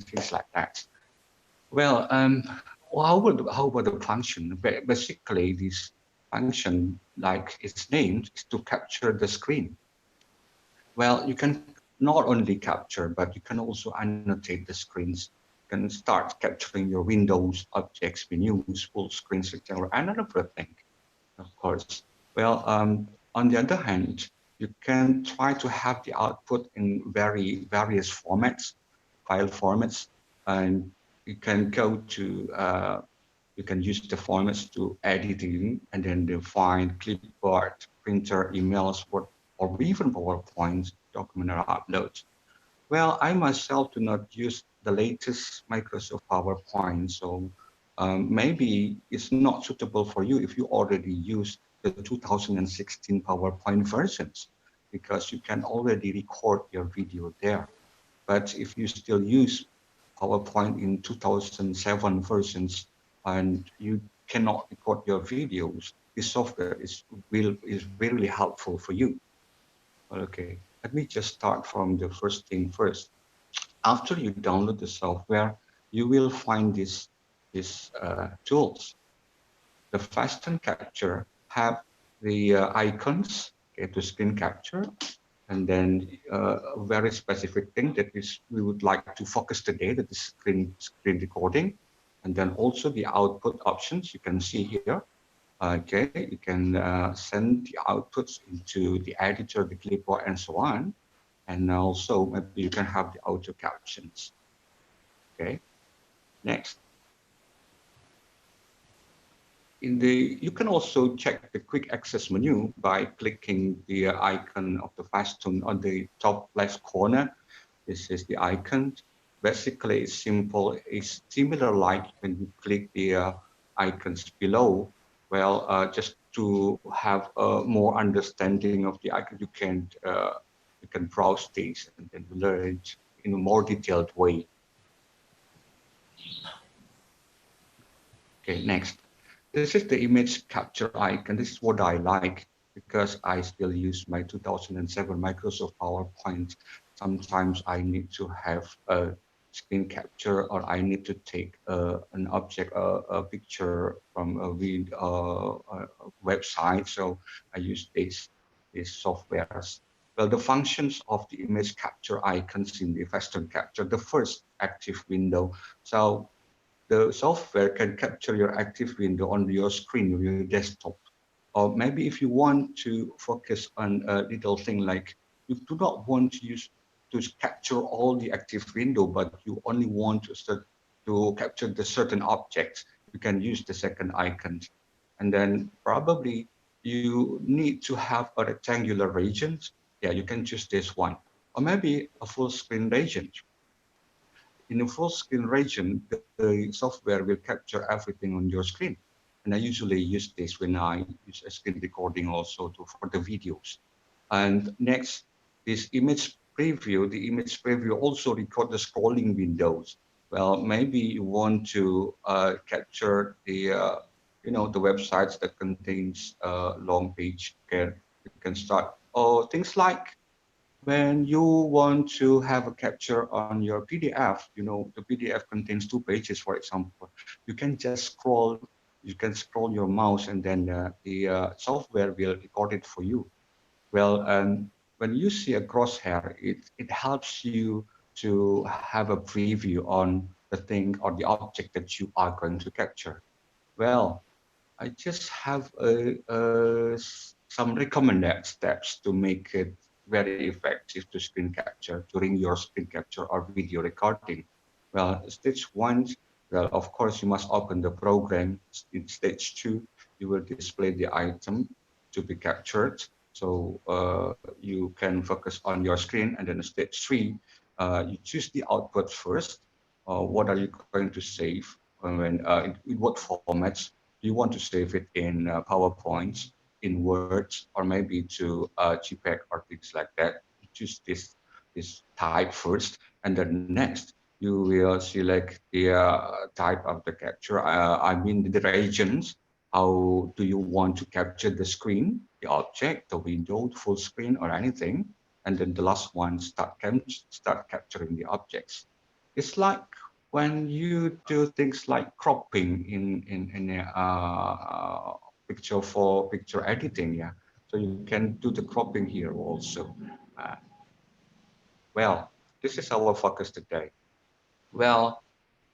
things like that. Well, how about the function? Basically, this function, like its name, is to capture the screen. Well, you can not only capture, but you can also annotate the screens. You can start capturing your windows, objects, menus, full screens, etc., and everything, of course. Well, on the other hand, you can try to have the output in various formats, file formats, and you can go to you can use the formats to editing and then define clipboard, printer, emails, or even PowerPoint document or upload. Well, I myself do not use the latest Microsoft PowerPoint, so maybe it's not suitable for you if you already use the 2016 PowerPoint versions, because you can already record your video there. But if you still use PowerPoint in 2007 versions and you cannot record your videos, this software is really helpful for you. Okay, let me just start from the first thing first. After you download the software, you will find these tools. The Fasten Capture have the icons, okay, to screen capture, and then a very specific thing that is we would like to focus today, that is screen recording, and then also the output options you can see here. Okay, you can send the outputs into the editor, the clipboard, and so on. And also maybe you can have the auto captions. Okay, next. You can also check the quick access menu by clicking the icon of the Facetune on the top left corner. This is the icon. Basically, it's simple. It's similar like when you click the icons below. Well, just to have more understanding of the icon, you can browse these and then learn it in a more detailed way. Okay, next. This is the image capture icon. This is what I like because I still use my 2007 Microsoft PowerPoint. Sometimes I need to have a screen capture or I need to take an object, a picture from a website. So I use these softwares. Well, the functions of the image capture icons in the Western Capture, the first active window. So the software can capture your active window on your screen of your desktop. Or maybe if you want to focus on a little thing like you do not want to capture all the active window, but you only want to capture the certain objects, you can use the second icon. And then probably you need to have a rectangular region. Yeah, you can choose this one. Or maybe a full screen region. In a full screen region, the software will capture everything on your screen. And I usually use this when I use a screen recording also for the videos. And next, this image preview, the image preview also record the scrolling windows. Well, maybe you want to capture the websites that contains long page. You can start. Oh, things like when you want to have a capture on your PDF, the PDF contains 2 pages, for example, you can just scroll your mouse and then the software will record it for you. Well, when you see a crosshair, it helps you to have a preview on the thing or the object that you are going to capture. Well, I just have some recommended steps to make it very effective to screen capture during your screen capture or video recording. Well, stage one, well, of course, you must open the program. In stage two, you will display the item to be captured. So you can focus on your screen. And then stage three, you choose the output first. What are you going to save? In what formats? Do you want to save it in PowerPoint, in Words, or maybe to JPEG or things like that? You choose this type first, and then next you will select the type of the capture. I mean the regions. How do you want to capture the screen, the object, the window, full screen, or anything? And then the last one, start capturing the objects. It's like when you do things like cropping in a picture for picture editing, yeah. So you can do the cropping here also. Uh, well, this is our focus today. Well,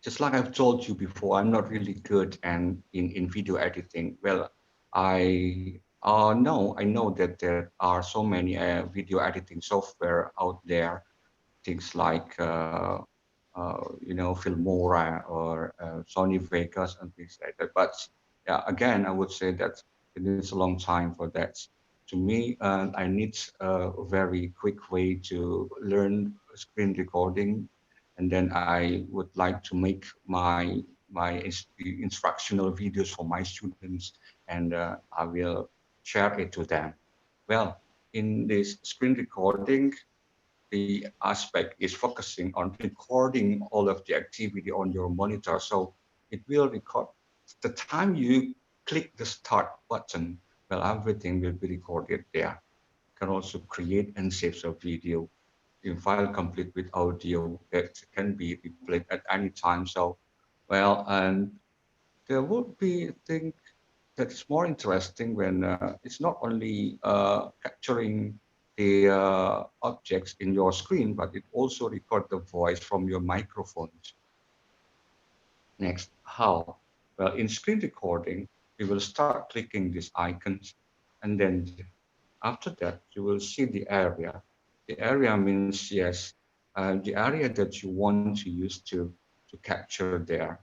just like I've told you before, I'm not really good and in video editing. Well, I know that there are so many video editing software out there, things like Filmora or Sony Vegas and things like that. But yeah, again, I would say that it needs a long time for that. To me, I need a very quick way to learn screen recording, and then I would like to make my instructional videos for my students, and I will share it to them. Well, in this screen recording, the aspect is focusing on recording all of the activity on your monitor. So it will record the time you click the start button. Well, everything will be recorded there. You can also create and save a video in file complete with audio that can be replayed at any time. So, well, and there would be thing that is more interesting when it's not only capturing the objects in your screen, but it also record the voice from your microphones. Next, how? Well, in screen recording, you will start clicking these icons, and then after that, you will see the area. The area means, yes, the area that you want to use to capture there.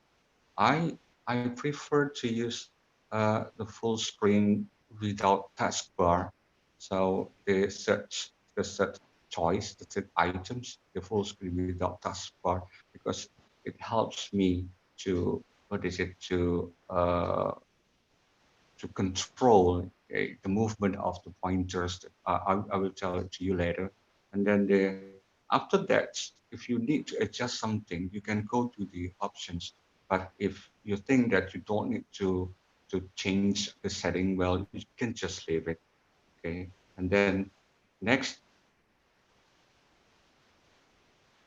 I I prefer to use the full screen without taskbar. So the search choice, the set items, the full screen without taskbar, because it helps me to what is it to control the movement of the pointers. I will tell it to you later. And then after that, if you need to adjust something, you can go to the options. But if you think that you don't need to change the setting, well, you can just leave it. Okay. And then next,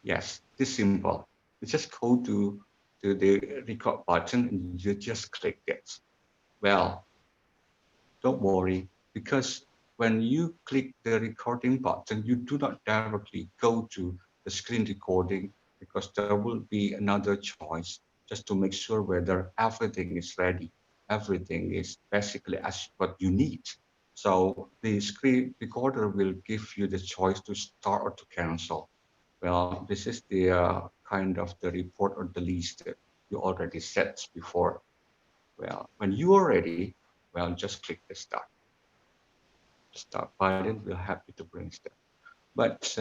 yes, this simple. You just go to the record button and you just click it. Well, don't worry, because when you click the recording button, you do not directly go to the screen recording, because there will be another choice just to make sure whether everything is ready. Everything is basically as what you need. So the screen recorder will give you the choice to start or to cancel. Well, this is the kind of the report or the list that you already set before. Well, when you are ready, well, just click the start button. We're happy to bring stuff. But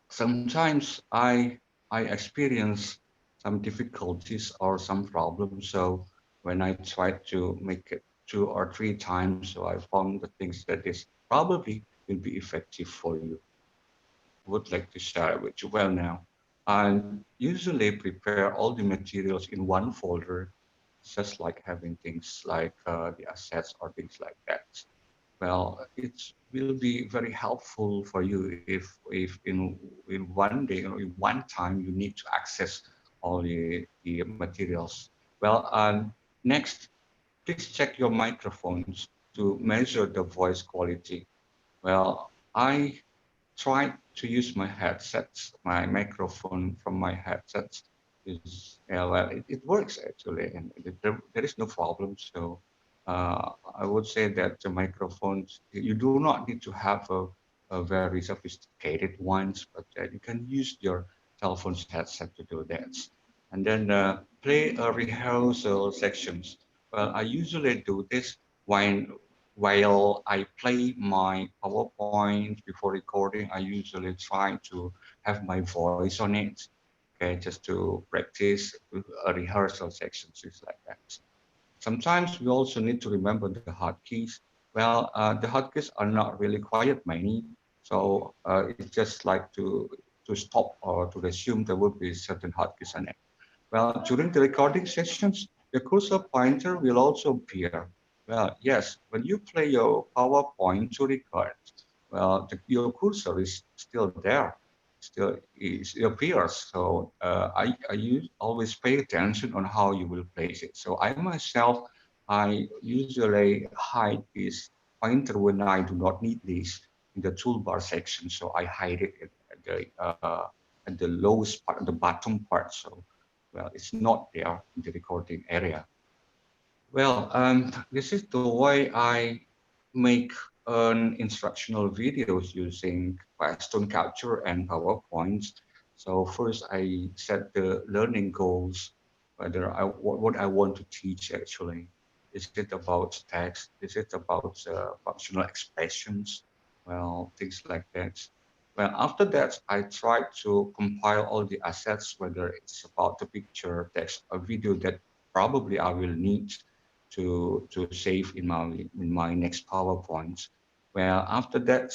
sometimes I experience some difficulties or some problems. So when I try to make it 2 or 3 times, so I found the things that is probably will be effective for you. Would like to share it with you. Well, now I usually prepare all the materials in one folder, just like having things like the assets or things like that. Well, it will be very helpful for you if in one day or in one time you need to access all the materials. Well, next, please check your microphones to measure the voice quality. Well, I tried to use my headsets, my microphone from my headsets. Is well, it works actually, and there is no problem. So I would say that the microphones, you do not need to have a very sophisticated ones, but you can use your telephone's headset to do that. And then play a rehearsal sections. Well, I usually do this when while I play my PowerPoint before recording. I usually try to have my voice on it, okay, just to practice a rehearsal section, things like that. Sometimes we also need to remember the hotkeys. Well, the hotkeys are not really quite many, so it's just like to stop or to resume there will be certain hotkeys on it. Well, during the recording sessions, the cursor pointer will also appear. Well, yes, when you play your PowerPoint to record, well, your cursor is still there. it appears. So always pay attention on how you will place it. So I myself, I usually hide this pointer when I do not need this in the toolbar section. So I hide it at the lowest part, the bottom part. So well, it's not there in the recording area. Well, this is the way I make an instructional videos using Stone Capture and PowerPoint. So first I set the learning goals, whether what I want to teach actually. Is it about text? Is it about functional expressions? Well, things like that. Well, after that, I try to compile all the assets, whether it's about the picture, text, or video that probably I will need to save in my next PowerPoint. Well, after that,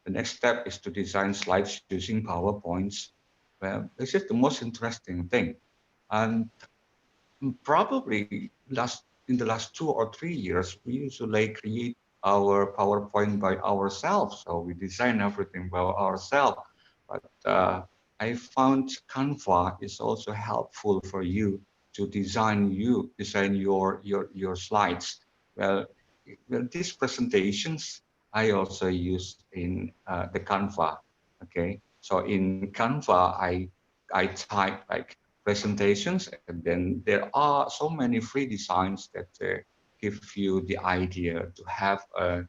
the next step is to design slides using PowerPoints. Well, this is the most interesting thing. And probably in the last 2 or 3 years, we usually create our PowerPoint by ourselves. So we design everything by ourselves. But I found Canva is also helpful for you to design your slides. Well, these presentations I also use in the Canva. Okay, so in Canva I type like presentations, and then there are so many free designs that give you the idea to have a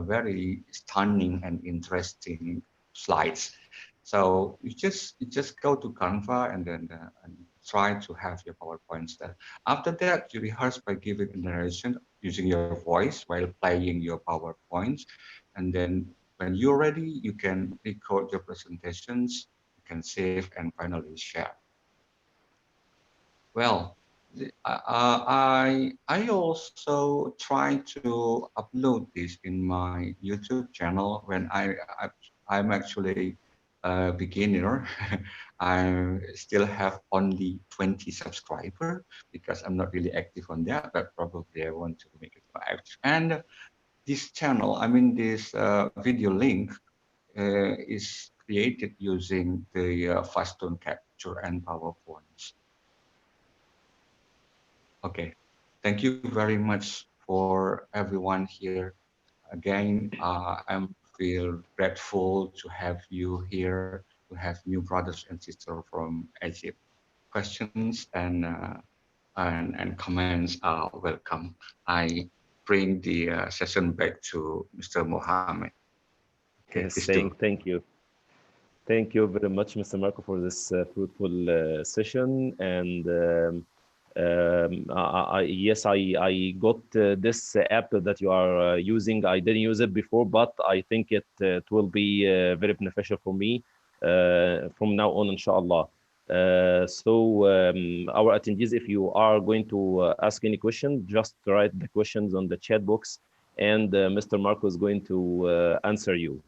very stunning and interesting slides. So you just go to Canva and try to have your PowerPoints there. After that, you rehearse by giving a narration using your voice while playing your PowerPoints, and then when you're ready, you can record your presentations, you can save and finally share. Well, I also try to upload this in my YouTube channel when I'm actually a beginner. I still have only 20 subscribers because I'm not really active on that, but probably I want to make it more active. And this channel, I mean this video link, is created using the Fastone Capture and PowerPoint. Okay. Thank you very much for everyone here. Again, I'm feel grateful to have you here, to have new brothers and sisters from Egypt. Questions and comments are welcome. I bring the session back to Mr. Mohammed. Okay, please Yes, do. thank you. Thank you very much, Mr. Marco, for this fruitful session. And yes, I got this app that you are using. I didn't use it before, but I think it will be very beneficial for me from now on, inshallah. Our attendees, if you are going to ask any question, just write the questions on the chat box, and Mr. Marco is going to answer you.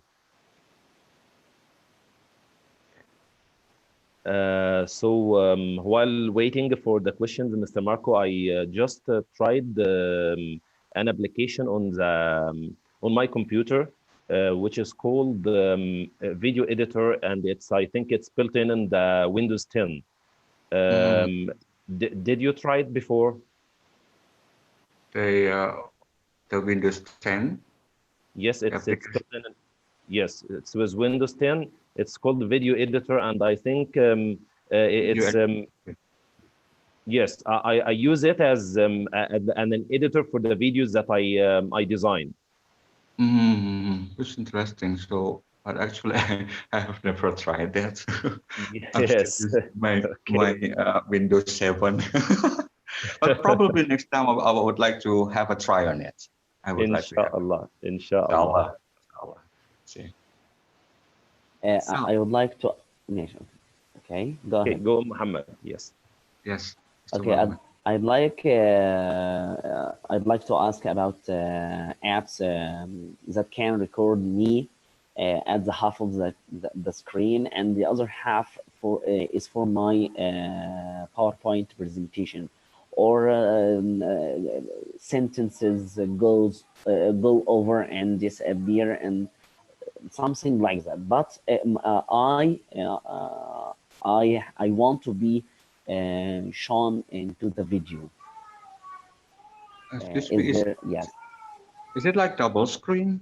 While waiting for the questions, Mr. Marco, I just tried an application on my computer, which is called Video Editor, and I think it's built in the Windows 10. Mhm. Did you try it before? The uh, the Windows 10 Yes, it's application. built in. Yes, it's with Windows 10. It's called Video Editor, and I think You it's yes, I use it as an editor for the videos that I design. It's interesting. So, but actually, I have never tried that. I'm still Yes. using my Okay. Windows 7. But probably next time I would like to have a try on it. I would like to have it. Inshallah. Inshallah. Inshallah. Inshallah. See. I So, would like to. Yes, okay, go Okay, ahead. go, Muhammad. Yes. yes, Mr. Okay, Mohammed. I'd like to ask about apps that can record me at the half of the screen, and the other half is for my PowerPoint presentation, or sentences go over and disappear, and something like that. But I want to be shown into the video. Excuse me, Is there? Yes. is it like double screen?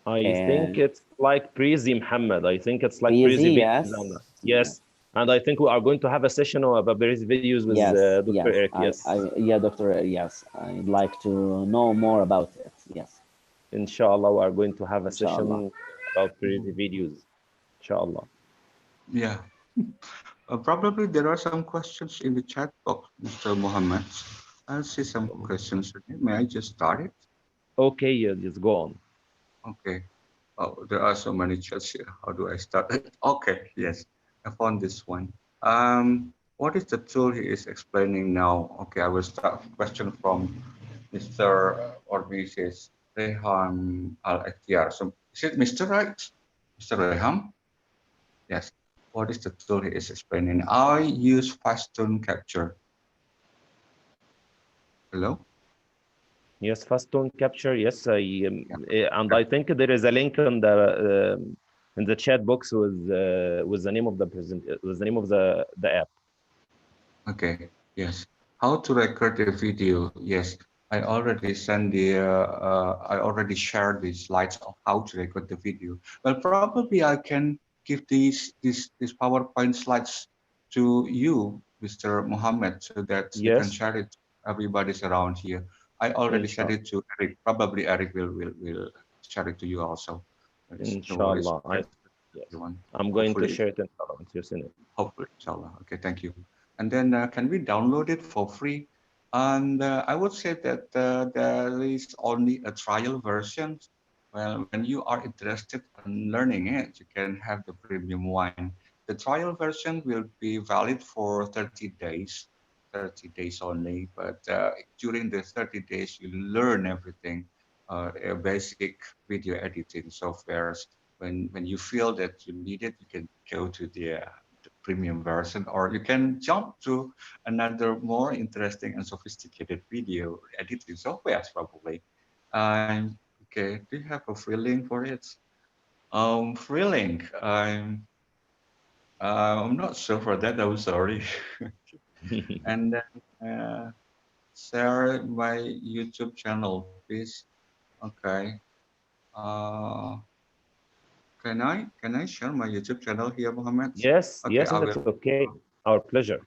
I think Uh, it's like Breezy Muhammad. I think it's like Easy. Breezy videos. Yes. And, Yes. yes. And I think we are going to have a session about Breezy videos with Yes. Dr. Yes. Eric. Yes. Yeah, Doctor. Yes. I'd like to know more about it. Yes. Inshallah, we are going to have a Inshallah. session about Breezy Mhm. videos. Inshallah. Yeah. Probably there are some questions in the chat box, Mr. Mohammed. I see some questions. May I just start it? Okay, yeah, just go on. Okay. Oh, there are so many chats here. How do I start it? Okay, yes. I found this one. What is the tool he is explaining now? Okay, I will start question from Mr. or Mrs. Rehan Al Ektiar. So is it Mr. right? Mr. Rehan? Yes. What is the tool he is explaining? I use fast tone capture. Hello? Yes, fast tone capture. Yes, Yeah. and I think there is a link in the chat box with the name of the with the name of the app. Okay. Yes. How to record the video? Yes. I already shared the slides of how to record the video. Well, probably I can give these PowerPoint slides to you, Mr. Mohammed, so that you can Yes, share it to everybody's around here. I already shared inshallah, it to Eric. Probably Eric will share it to you also. There is no worries. inshallah. Share I it to yes, everyone. I'm going to Hopefully, share it inshallah with you soon. hopefully, inshallah. Okay, thank you. And then can we download it for free? And I would say that there is only a trial version. Well, when you are interested in learning it, you can have the premium one. The trial version will be valid for 30 days, 30 days only. But during the 30 days, you learn everything, basic video editing softwares. When you feel that you need it, you can go to the premium version, or you can jump to another more interesting and sophisticated video editing softwares probably. Okay, do you have a feeling for it? Feeling. I'm not sure for that. I'm sorry. And then share my YouTube channel, please. Okay. Uh, can I share my YouTube channel here, Mohammed? Yes, Okay, yes, I it's will. okay. Our pleasure.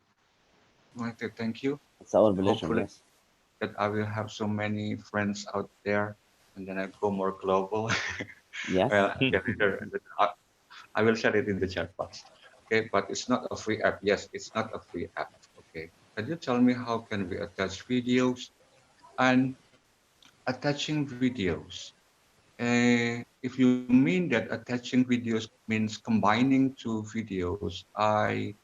Okay, thank you. It's our pleasure. Hopefully Yes. that I will have so many friends out there, and then I go more global. Yes. Well, okay, later, and then I will share it in the chat box. Okay, but it's not a free app. Yes, it's not a free app. Okay, can you tell me how can we attach videos? And attaching videos. If you mean that attaching videos means combining two videos, I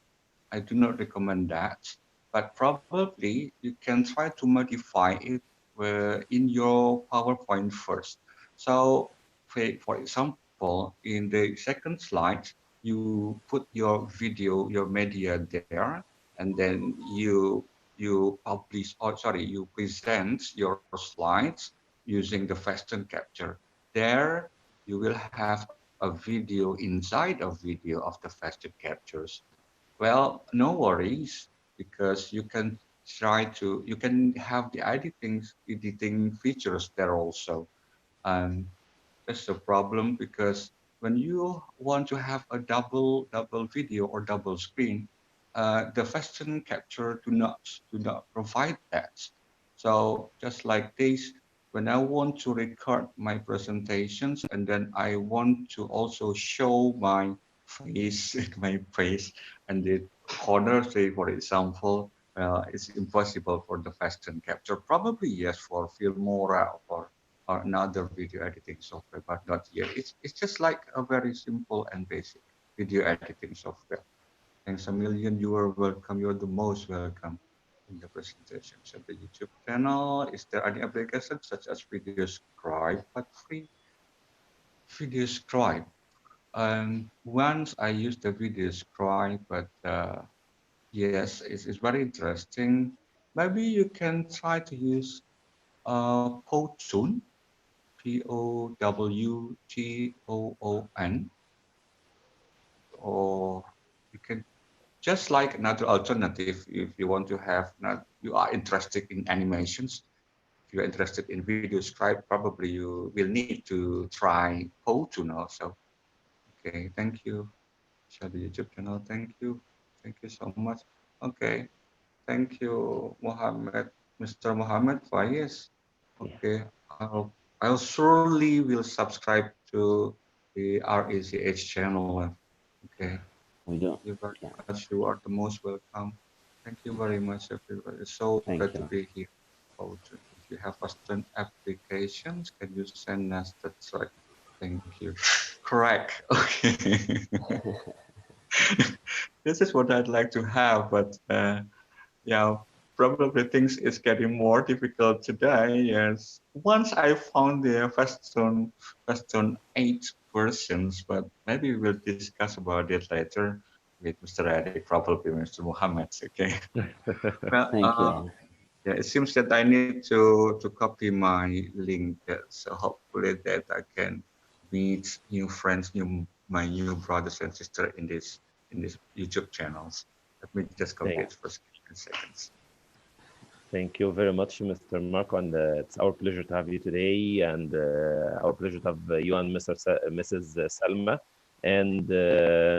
do not recommend that. But probably you can try to modify it in your PowerPoint first. So, for example, in the second slide, you put your video, your media there, and then you publish, or sorry, you present your slides using the Western capture. There, you will have a video inside a video of the Western captures. Well, no worries, because you can have the editing features there also. And that's the problem, because when you want to have a double video or double screen, the Western capture do not provide that. So just like this, when I want to record my presentations and then I want to also show my face, my face, and the corner, say for example, it's impossible for the Western capture. Probably yes for Filmora or another video editing software, but not yet. It's just like a very simple and basic video editing software. Thanks a million. You are welcome. You're the most welcome in the presentation. So the YouTube channel, is there any application such as Video Scribe, but free Video Scribe? Once I used the Video Scribe, but yes, it's very interesting. Maybe you can try to use Powtoon. POWGOON, or you can just like another alternative if you want to have not you are interested in animations. If you're interested in video script, probably you will need to try Powtoon also. Okay, thank you. Share the YouTube channel. Thank you so much. Okay, thank you, Mohammed, Mr. Mohammed Faiz. Yeah, Okay, I'll surely will subscribe to the RACH channel. Okay, we do. you very Yeah, much. You are the most welcome. Thank you very much, everybody. It's so glad thank to you. be here. Oh, if you have Western applications, can you send us the track? Thank you. Correct. Okay. This is what I'd like to have, but yeah, probably things is getting more difficult today. Yes, once I found the Western 8 versions, but maybe we'll discuss about it later with Mr. Eric, probably Mr. Mohammed. Okay. Well, Thank you. yeah, it seems that I need to copy my link. So hopefully that I can meet new friends, my new brothers and sisters in this YouTube channels. Let me just copy Thank, Yeah, it for 2 seconds. thank you very much, Mr. Marco, and it's our pleasure to have you today, and our pleasure to have you and Mrs. Salma. And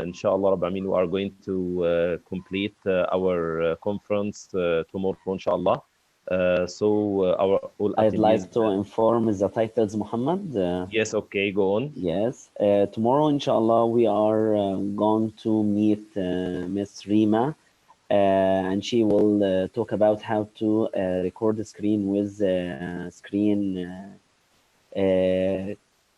inshallah, Rabbi Amin, we are going to complete our conference tomorrow, inshallah. Our all I'd attendees, like to inform the titles, Muhammad. yes, okay, go on. Yes, tomorrow, inshallah, we are going to meet Miss Rima, and she will talk about how to record the screen with screen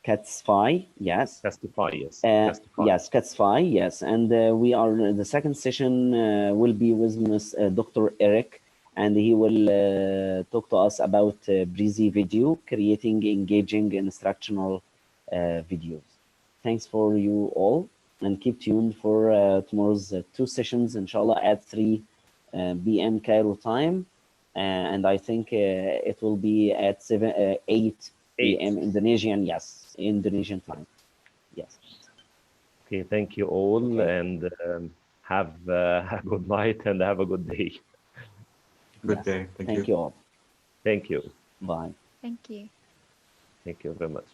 Catsify. Yes. Testify, yes, testify. Yes, Catsify, yes. And we are, the second session will be with Ms. Dr. Eric, and he will talk to us about Breezy Video, creating engaging instructional videos. Thanks for you all, and keep tuned for tomorrow's 2 sessions, inshallah, at 3 p.m. Cairo time. And I think it will be at 8 8. p.m. Indonesian, yes, Indonesian time. Yes. Okay, thank you all, Okay. and have a good night and have a good day. Good Yes. day. Thank Thank you. you all. Thank you. Bye. Thank you. Thank you very much.